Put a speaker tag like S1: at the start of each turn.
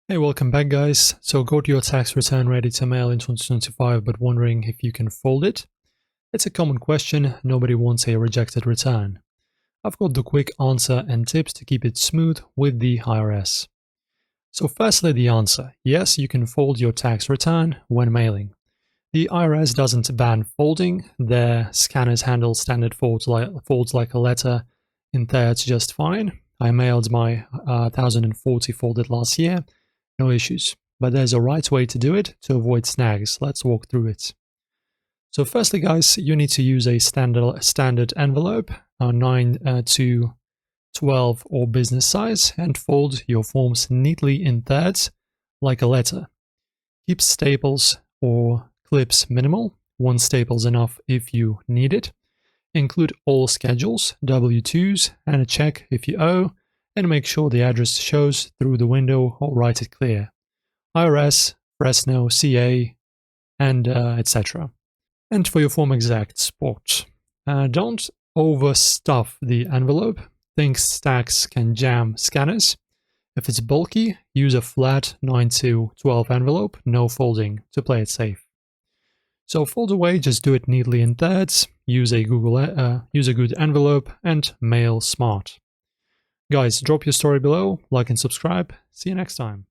S1: Hey, welcome back guys. So got your tax return ready to mail in 2025 but wondering if you can fold it? It's a common question, nobody wants a rejected return. I've got the quick answer and tips to keep it smooth with the IRS. So firstly the answer, yes you can fold your tax return when mailing. The IRS doesn't ban folding, their scanners handle standard folds like a letter in thirds just fine. I mailed my 1040 folded last year. No issues. But there's a right way to do it to avoid snags. Let's walk through it. So firstly, guys, you need to use a standard envelope, 9 to 12 or business size, and fold your forms neatly in thirds, like a letter. Keep staples or clips minimal. One staple is enough if you need it. Include all schedules, W-2s, and a check if you owe, and make sure the address shows through the window or write it clear. IRS, Fresno, CA, and etc. And for your form exact spot, don't overstuff the envelope. Things stacks can jam scanners. If it's bulky, use a flat 9 to 12 envelope, no folding, to play it safe. So fold away, just do it neatly in thirds, use a good envelope, and mail smart. Guys, drop your story below, like and subscribe. See you next time.